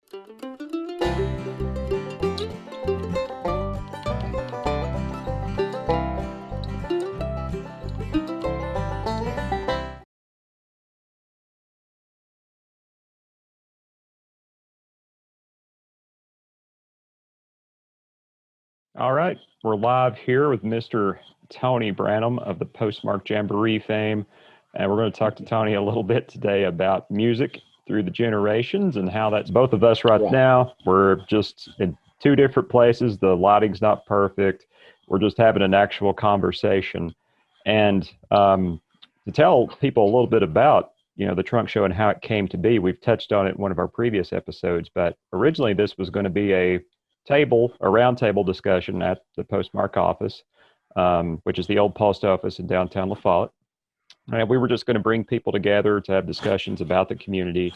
All right, we're live here with Mr. Tony Branam of the Postmark Jamboree fame, and we're going to talk to Tony a little bit today about music through the generations and how that's both of us right now. We're just in two different places. The lighting's not perfect. We're just having an actual conversation. And to tell people a little bit about, the Trunk Show and how it came to be, we've touched on it in one of our previous episodes, but originally this was going to be a round table discussion at the Postmark office, which is the old post office in downtown LaFollette. And we were just going to bring people together to have discussions about the community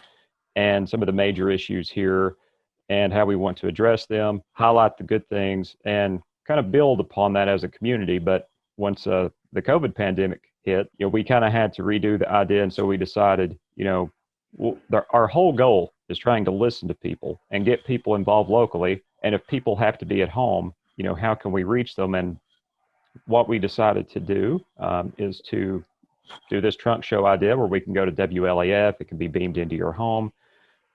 and some of the major issues here and how we want to address them, highlight the good things, and kind of build upon that as a community. But once the COVID pandemic hit, we kind of had to redo the idea. And so we decided, our whole goal is trying to listen to people and get people involved locally. And if people have to be at home, how can we reach them? And what we decided to do is to do this trunk show idea where we can go to WLAF. It can be beamed into your home.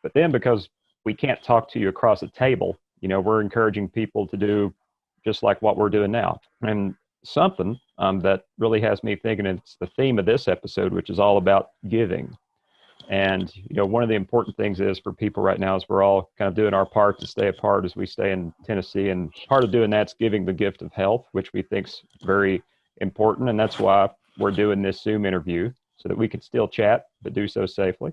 But then because we can't talk to you across a table, we're encouraging people to do just like what we're doing now. And something that really has me thinking, it's the theme of this episode, which is all about giving. And, one of the important things is for people right now is we're all kind of doing our part to stay apart as we stay in Tennessee. And part of doing that's giving the gift of health, which we think is very important. And that's why we're doing this Zoom interview so that we can still chat, but do so safely.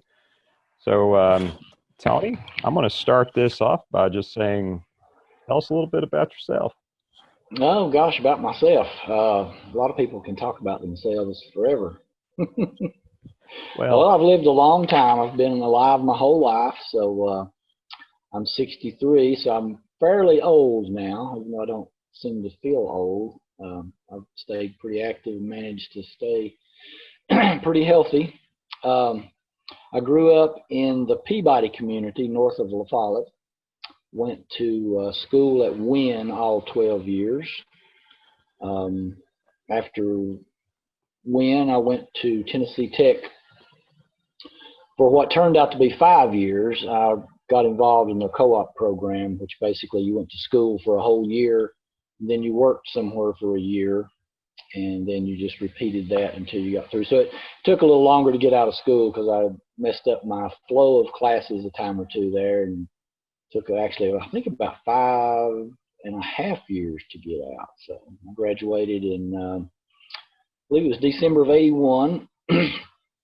So, Tony, I'm going to start this off by just saying, tell us a little bit about yourself. Oh, gosh, about myself. A lot of people can talk about themselves forever. Well, I've lived a long time. I've been alive my whole life. So I'm 63, so I'm fairly old now, even though I don't seem to feel old. I've stayed pretty active and managed to stay pretty healthy. I grew up in the Peabody community north of LaFollette. Went to school at Wynn all 12 years. After Wynn, I went to Tennessee Tech for what turned out to be 5 years. I got involved in their co-op program, which basically you went to school for a whole year, and then you worked somewhere for a year, and then you just repeated that until you got through. So it took a little longer to get out of school because I messed up my flow of classes a time or two there, and took actually, I think, about 5.5 years to get out. So I graduated in, I believe it was December of '81,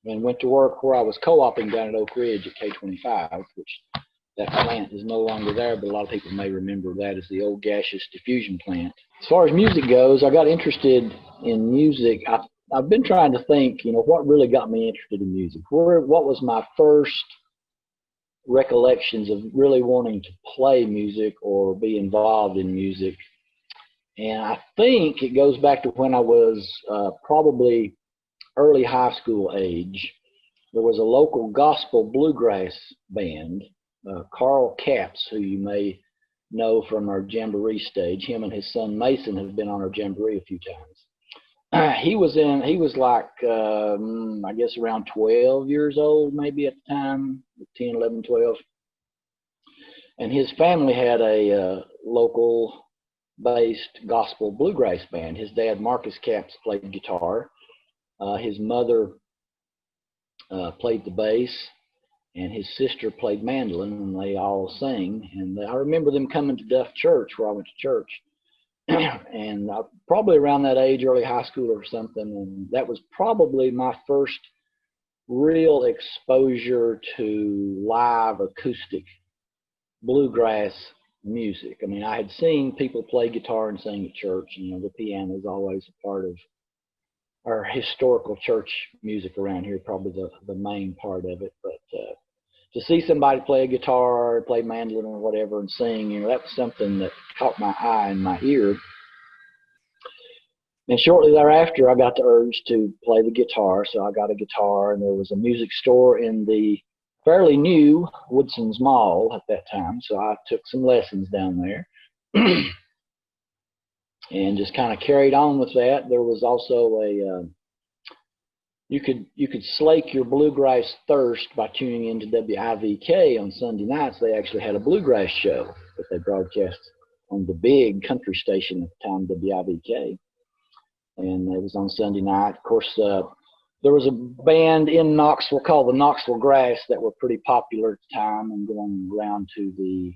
and went to work where I was co-oping down at Oak Ridge at K25, which that plant is no longer there, but a lot of people may remember that as the old gaseous diffusion plant. As far as music goes, I got interested in music. I've been trying to think, what really got me interested in music? What was my first recollections of really wanting to play music or be involved in music? And I think it goes back to when I was probably early high school age. There was a local gospel bluegrass band, Carl Capps, who you may know from our Jamboree stage. Him and his son Mason have been on our Jamboree a few times. He was like, I guess around 12 years old, maybe at the time, 10, 11, 12. And his family had a local based gospel bluegrass band. His dad, Marcus Capps, played guitar. His mother played the bass, and his sister played mandolin, and they all sang. And I remember them coming to Duff Church, where I went to church. And probably around that age, early high school or something, and that was probably my first real exposure to live acoustic bluegrass music. I mean, I had seen people play guitar and sing at church. The piano is always a part of our historical church music around here, probably the main part of it. But to see somebody play a guitar or play mandolin or whatever and sing, that was something that caught my eye and my ear. And shortly thereafter, I got the urge to play the guitar. So I got a guitar, and there was a music store in the fairly new Woodson's Mall at that time, so I took some lessons down there. And just kind of carried on with that. There was also you could slake your bluegrass thirst by tuning into WIVK on Sunday nights. They actually had a bluegrass show that they broadcast on the big country station at the time, WIVK, and it was on Sunday night. Of course, there was a band in Knoxville called the Knoxville Grass that were pretty popular at the time and going around to the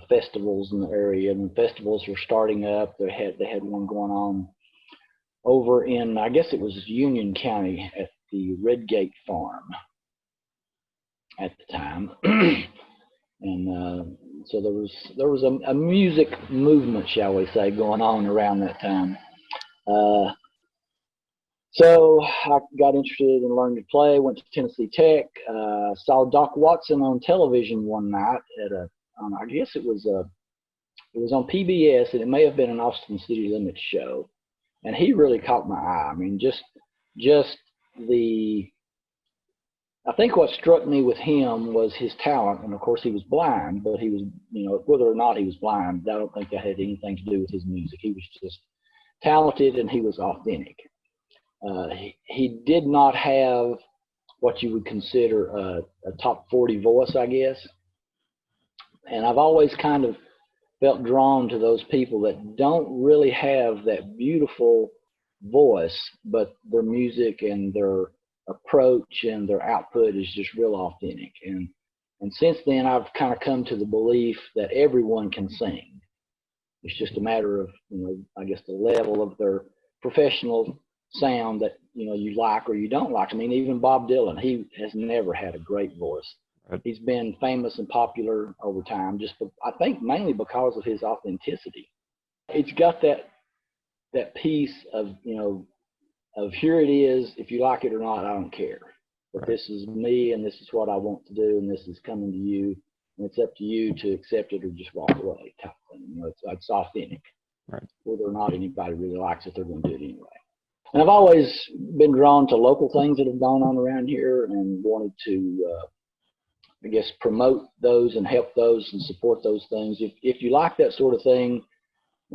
festivals in the area. And the festivals were starting up. They had one going on over in, I guess it was Union County at the Redgate Farm at the time. And so there was a music movement, shall we say, going on around that time. So I got interested in learning to play, went to Tennessee Tech, saw Doc Watson on television one night at I guess it was on PBS, and it may have been an Austin City Limits show. And he really caught my eye. I mean, I think what struck me with him was his talent. And of course he was blind, but he was, whether or not he was blind, I don't think that had anything to do with his music. He was just talented and he was authentic. He did not have what you would consider a top 40 voice, I guess. And I've always kind of felt drawn to those people that don't really have that beautiful voice, but their music and their approach and their output is just real authentic. And since then, I've kind of come to the belief that everyone can sing. It's just a matter of, I guess the level of their professional sound that, you like or you don't like. I mean, even Bob Dylan, he has never had a great voice. Right. He's been famous and popular over time, I think mainly because of his authenticity. It's got that piece of, of here it is, if you like it or not, I don't care. But Right. This is me and this is what I want to do and this is coming to you. And it's up to you to accept it or just walk away type thing. It's authentic. Right. Whether or not anybody really likes it, they're going to do it anyway. And I've always been drawn to local things that have gone on around here and wanted to, I guess, promote those and help those and support those things. If you like that sort of thing,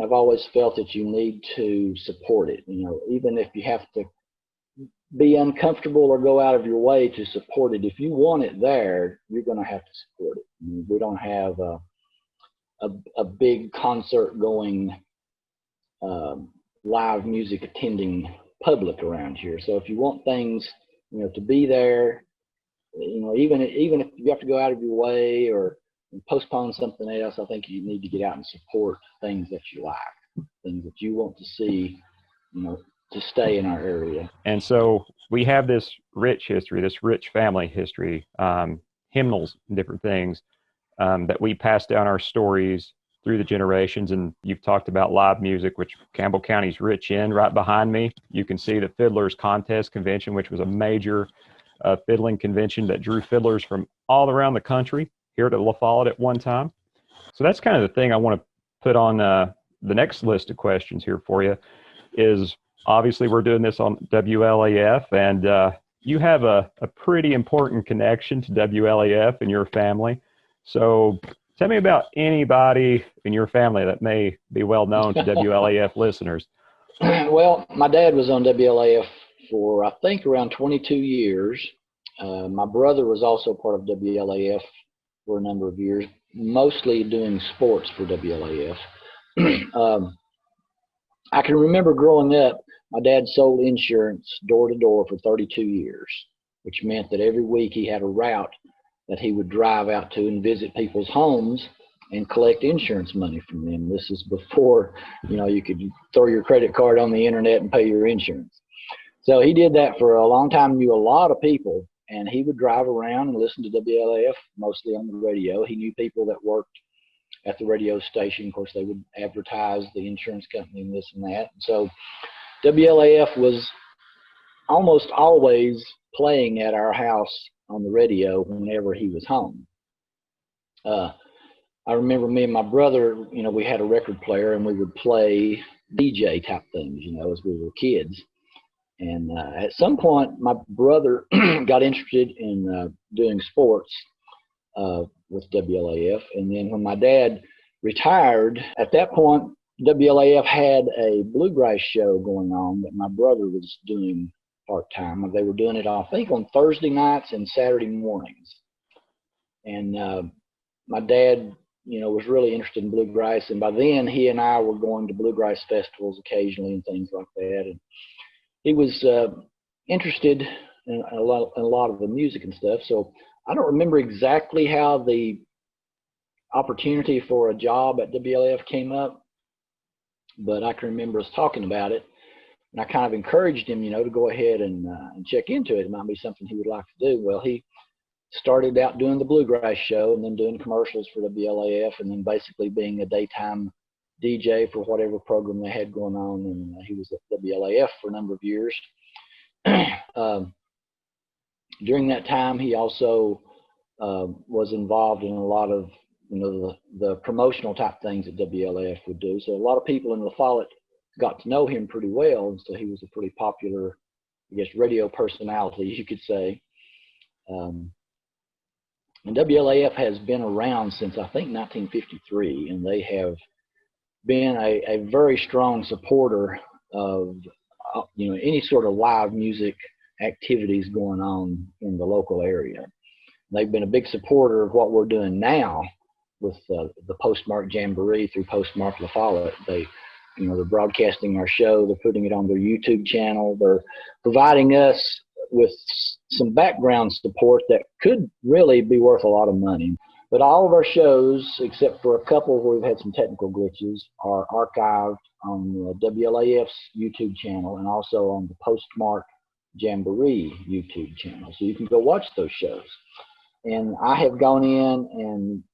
I've always felt that you need to support it. Even if you have to be uncomfortable or go out of your way to support it, if you want it there, you're going to have to support it. We don't have a big concert going, live music attending public around here. So if you want things, to be there, even if you have to go out of your way or postpone something else, I think you need to get out and support things that you like, things that you want to see, to stay in our area. And so we have this rich history, this rich family history, hymnals and different things that we pass down our stories through the generations. And you've talked about live music, which Campbell County's rich in. Right behind me, you can see the Fiddlers Contest Convention, which was a major fiddling convention that drew fiddlers from all around the country here to LaFollette at one time. So that's kind of the thing I want to put on the next list of questions here for you is obviously we're doing this on WLAF, and you have a pretty important connection to WLAF and your family. So tell me about anybody in your family that may be well known to WLAF listeners. Well, my dad was on WLAF for, I think, around 22 years. My brother was also part of WLAF for a number of years, mostly doing sports for WLAF. I can remember growing up, my dad sold insurance door to door for 32 years, which meant that every week he had a route that he would drive out to and visit people's homes and collect insurance money from them. This is before, you could throw your credit card on the internet and pay your insurance. So he did that for a long time, knew a lot of people, and he would drive around and listen to WLAF, mostly on the radio. He knew people that worked at the radio station. Of course, they would advertise the insurance company and this and that. So WLAF was almost always playing at our house on the radio whenever he was home. I remember me and my brother, we had a record player and we would play DJ type things, as we were kids. And at some point, my brother got interested in doing sports with WLAF. And then when my dad retired, at that point, WLAF had a bluegrass show going on that my brother was doing part-time. They were doing it, I think, on Thursday nights and Saturday mornings. And my dad, was really interested in bluegrass. And by then, he and I were going to bluegrass festivals occasionally and things like that. And he was interested in a lot of the music and stuff. So I don't remember exactly how the opportunity for a job at WLAF came up, but I can remember us talking about it. And I kind of encouraged him, to go ahead and check into it. It might be something he would like to do. Well, he started out doing the bluegrass show and then doing commercials for WLAF and then basically being a daytime DJ for whatever program they had going on. And he was at WLAF for a number of years. During that time, he also was involved in a lot of, the promotional type things that WLAF would do. So a lot of people in LaFollette got to know him pretty well. And so he was a pretty popular, radio personality, you could say. And WLAF has been around since, I think, 1953, and they have been a very strong supporter of, any sort of live music activities going on in the local area. They've been a big supporter of what we're doing now with the Postmark Jamboree through Postmark LaFollette. They're broadcasting our show. They're putting it on their YouTube channel. They're providing us with some background support that could really be worth a lot of money. But all of our shows, except for a couple where we've had some technical glitches, are archived on WLAF's YouTube channel and also on the Postmark Jamboree YouTube channel. So you can go watch those shows. And I have gone in and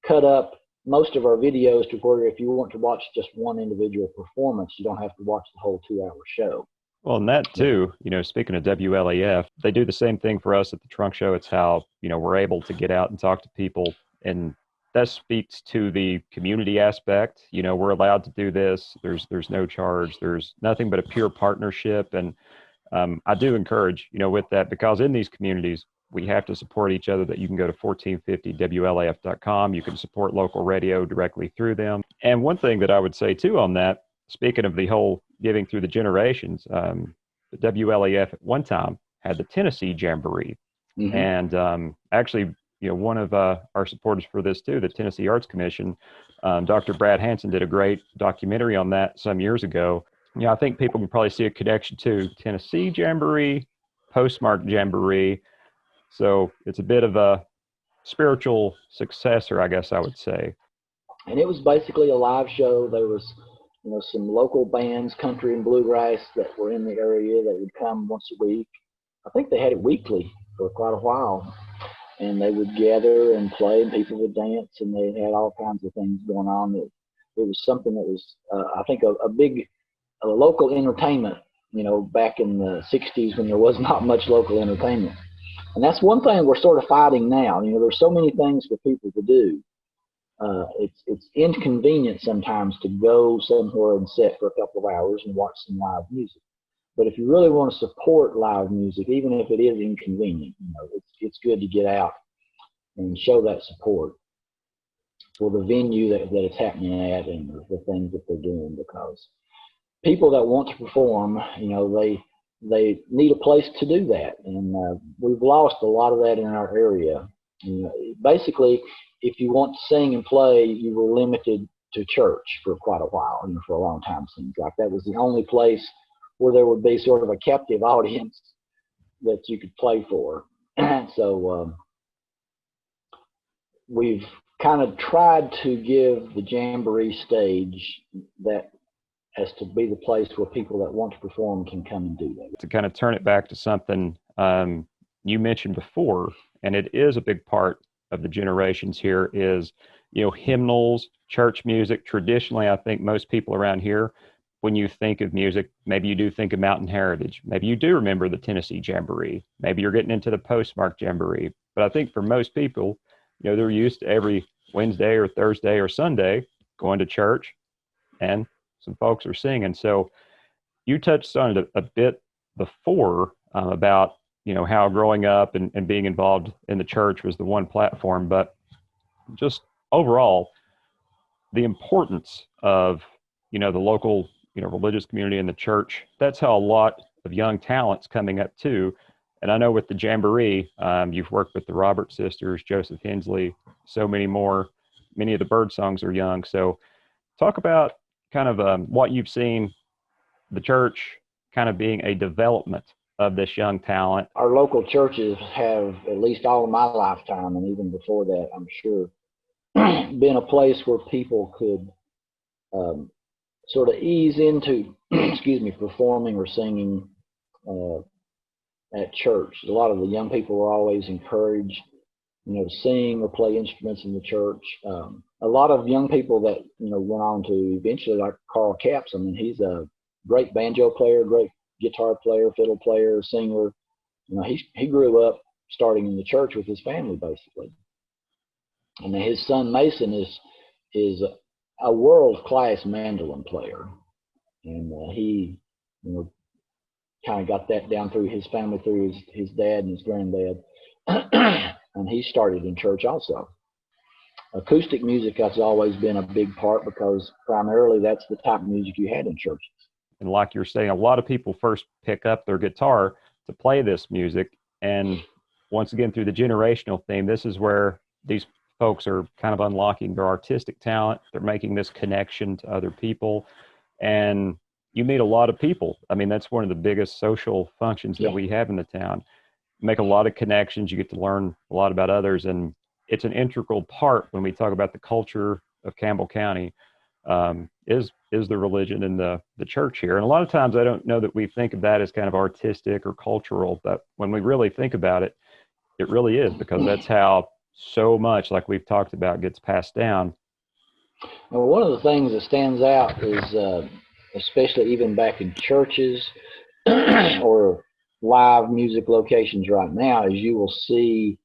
cut up most of our videos to where if you want to watch just one individual performance, you don't have to watch the whole 2-hour show. Well, and that too, speaking of WLAF, they do the same thing for us at the Trunk Show. It's how, we're able to get out and talk to people. And that speaks to the community aspect. We're allowed to do this. There's no charge. There's nothing but a pure partnership. And I do encourage, with that, because in these communities, we have to support each other, that you can go to 1450WLAF.com. You can support local radio directly through them. And one thing that I would say too on that, speaking of the whole giving through the generations, the WLAF at one time had the Tennessee Jamboree. Mm-hmm. And actually, one of our supporters for this too, the Tennessee Arts Commission, Dr. Brad Hansen did a great documentary on that some years ago. I think people can probably see a connection to Tennessee Jamboree, Postmark Jamboree. So it's a bit of a spiritual successor, I guess I would say. And it was basically a live show. There was, some local bands, country and bluegrass, that were in the area that would come once a week. I think they had it weekly for quite a while. And they would gather and play, and people would dance, and they had all kinds of things going on. It was something that was, I think, a big local entertainment, back in the 60s when there was not much local entertainment. And that's one thing we're sort of fighting now. There's so many things for people to do. It's inconvenient sometimes to go somewhere and sit for a couple of hours and watch some live music. But if you really want to support live music, even if it is inconvenient, it's good to get out and show that support for the venue that it's happening at and the things that they're doing, because people that want to perform, they need a place to do that. And we've lost a lot of that in our area. Basically, if you want to sing and play, you were limited to church for quite a while, for a long time. Seems like that was the only place where there would be sort of a captive audience that you could play for. So we've kind of tried to give the Jamboree stage that as to be the place where people that want to perform can come and do that. To kind of turn it back to something you mentioned before, and it is a big part of the generations here, is, hymnals, church music. Traditionally, I think most people around here, when you think of music, maybe you do think of Mountain Heritage. Maybe you do remember the Tennessee Jamboree. Maybe you're getting into the Postmark Jamboree. But I think for most people, they're used to every Wednesday or Thursday or Sunday going to church, and some folks are singing. So you touched on it a bit before about, how growing up and being involved in the church was the one platform, but just overall, the importance of, the local, religious community and the church. That's how a lot of young talent's coming up too. And I know with the Jamboree, you've worked with the Roberts sisters, Joseph Hensley, so many more. Many of the bird songs are young. So talk about kind of what you've seen the church kind of being a development of this young talent. Our local churches have, at least all of my lifetime, and even before that, I'm sure, been a place where people could sort of ease into, performing or singing at church. A lot of the young people were always encouraged, to sing or play instruments in the church. A lot of young people that, went on to eventually, like Carl Capps, I mean, he's a great banjo player, great guitar player, fiddle player, singer. He grew up starting in the church with his family, basically. And then his son Mason is a world-class mandolin player, and he, kind of got that down through his family, through his dad and his granddad, and he started in church also. Acoustic music has always been a big part because primarily that's the type of music you had in churches. And like you're saying, a lot of people first pick up their guitar to play this music, and once again, through the generational theme, this is where these folks are kind of unlocking their artistic talent. They're making this connection to other people, and you meet a lot of people. I mean, that's one of the biggest social functions that we have in the town. You make a lot of connections. You get to learn a lot about others, and it's an integral part when we talk about the culture of Campbell County, is the religion and the church here. And a lot of times I don't know that we think of that as kind of artistic or cultural, but when we really think about it, it really is, because that's how so much, like we've talked about, gets passed down. Well, one of the things that stands out is, especially even back in churches or live music locations right now, is you will see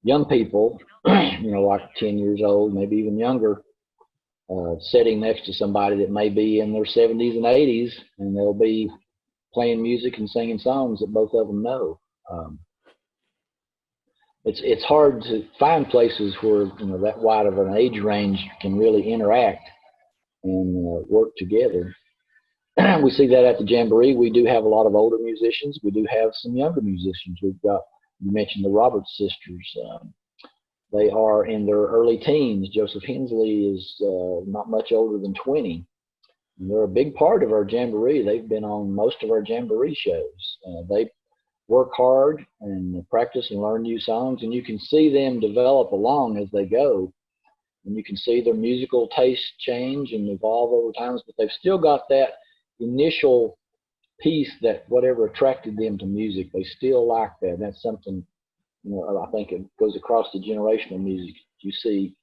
young people, like 10 years old, maybe even younger, sitting next to somebody that may be in their 70s and 80s, and they'll be playing music and singing songs that both of them know. It's hard to find places where that wide of an age range can really interact and work together. We see that at the Jamboree. We do have a lot of older musicians. We do have some younger musicians. We've got, you mentioned the Roberts sisters. They are in their early teens. Joseph Hensley is not much older than 20. And they're a big part of our Jamboree. They've been on most of our Jamboree shows. They work hard and practice and learn new songs, and you can see them develop along as they go. And you can see their musical taste change and evolve over time, but they've still got that initial piece, that whatever attracted them to music, they still like that. That's something, I think it goes across the generational music. You see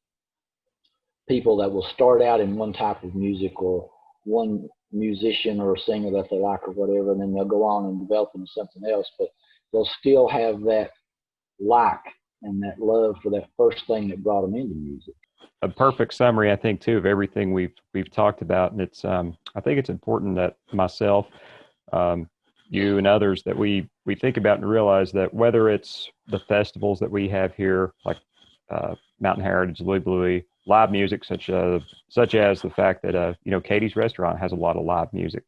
people that will start out in one type of music or one musician or a singer that they like or whatever, and then they'll go on and develop into something else, but they'll still have that like and that love for that first thing that brought them into music. A perfect summary, I think, too, of everything we've talked about. And it's I think it's important that myself, you and others, that we think about and realize that whether it's the festivals that we have here, like Mountain Heritage, Louis Bluey, live music such as the fact that Katie's Restaurant has a lot of live music.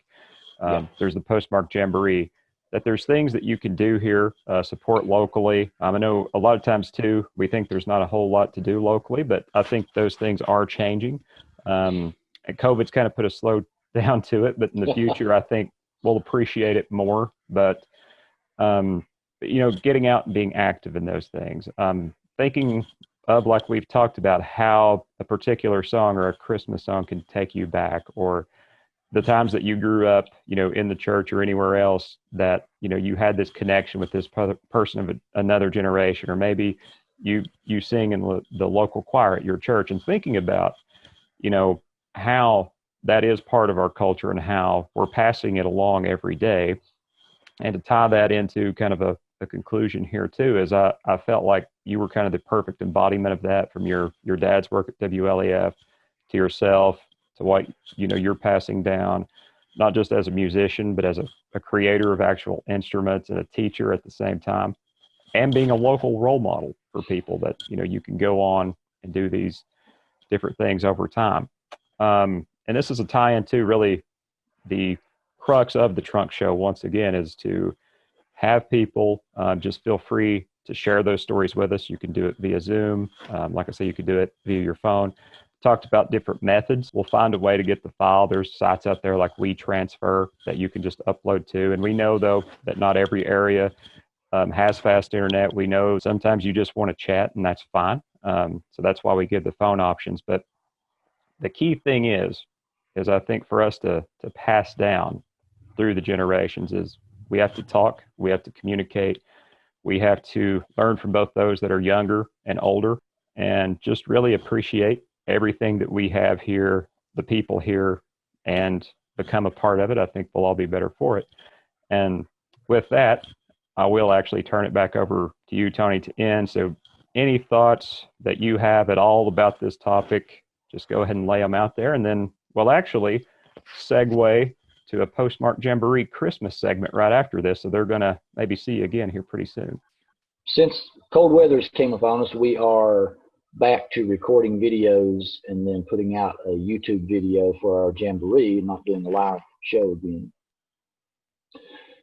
There's the Postmark Jamboree. That there's things that you can do here, support locally. I know a lot of times too, we think there's not a whole lot to do locally, but I think those things are changing. And COVID's kind of put a slow down to it, but in the future, I think we'll appreciate it more. But getting out and being active in those things. Thinking of, like we've talked about, how a particular song or a Christmas song can take you back, or the times that you grew up, in the church or anywhere else, that, you had this connection with this person of another generation, or maybe you sing in the local choir at your church, and thinking about, how that is part of our culture and how we're passing it along every day. And to tie that into kind of a conclusion here too, is I felt like you were kind of the perfect embodiment of that, from your dad's work at WLAF to yourself, to what you're passing down. not just as a musician, but as a creator of actual instruments and a teacher at the same time, and being a local role model for people that, you can go on and do these different things over time. And this is a tie-in to really the crux of the Trunk Show, once again, is to have people just feel free to share those stories with us. You can do it via Zoom. Like I say, you can do it via your phone. Talked about different methods. We'll find a way to get the file. There's sites out there like WeTransfer that you can just upload to. And we know, though, that not every area has fast internet. We know sometimes you just want to chat, and that's fine. So that's why we give the phone options. But the key thing is I think for us to pass down through the generations is we have to talk, we have to communicate, we have to learn from both those that are younger and older, and just really appreciate everything that we have here, the people here, and become a part of it. I think we'll all be better for it. And with that, I will actually turn it back over to you, Tony, to end. So any thoughts that you have at all about this topic, just go ahead and lay them out there. And then we'll actually segue to a Postmark Jamboree Christmas segment right after this. So they're going to maybe see you again here pretty soon. Since cold weather's came upon us, we are back to recording videos and then putting out a YouTube video for our Jamboree, not doing a live show again.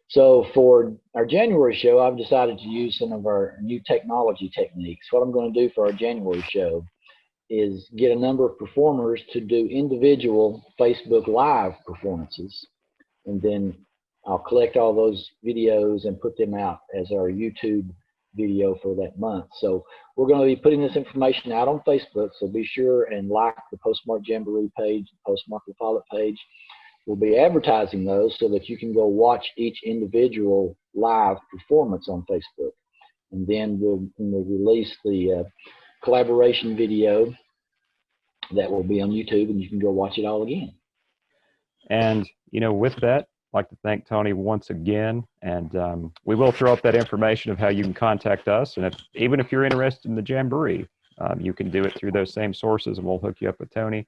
So for our January show, I've decided to use some of our new technology techniques. What I'm going to do for our January show is get a number of performers to do individual Facebook Live performances, and then I'll collect all those videos and put them out as our YouTube video for that month. So we're going to be putting this information out on Facebook, so be sure and like the Postmark Jamboree page, the Postmark LaFollette page. We'll be advertising those so that you can go watch each individual live performance on Facebook. And then we'll release the collaboration video that will be on YouTube, and you can go watch it all again. And, with that, I'd like to thank Tony once again. And we will throw up that information of how you can contact us. And even if you're interested in the Jamboree, you can do it through those same sources, and we'll hook you up with Tony.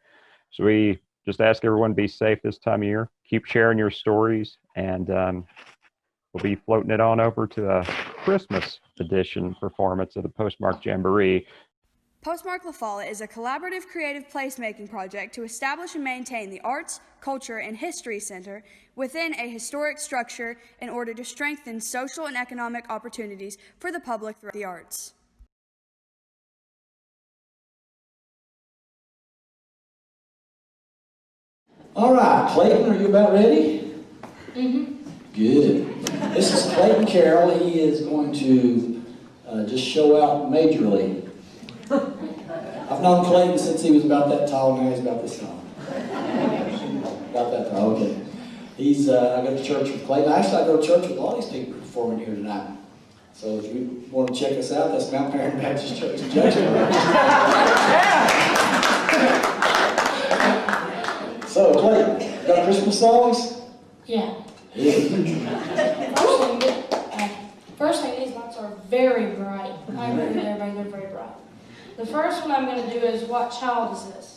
So we just ask everyone to be safe this time of year. Keep sharing your stories, and we'll be floating it on over to a Christmas edition performance of the Postmark Jamboree. Postmark LaFollette is a collaborative creative placemaking project to establish and maintain the Arts, Culture, and History Center within a historic structure in order to strengthen social and economic opportunities for the public through the arts. All right, Clayton, are you about ready? Mm-hmm. Good. This is Clayton Carroll. He is going to just show out majorly. I've known Clayton since he was about that tall, now he's about this tall. About that tall, okay. I go to church with Clayton. Actually, I go to church with all these people performing here tonight. So if you want to check us out, that's Mount Marion Baptist Church in Jacksonville. So, Clayton, got Christmas songs? Yeah. Yeah. First thing, these lights are very bright. I agree with everybody, they're very bright. The first one I'm going to do is What Child Is This?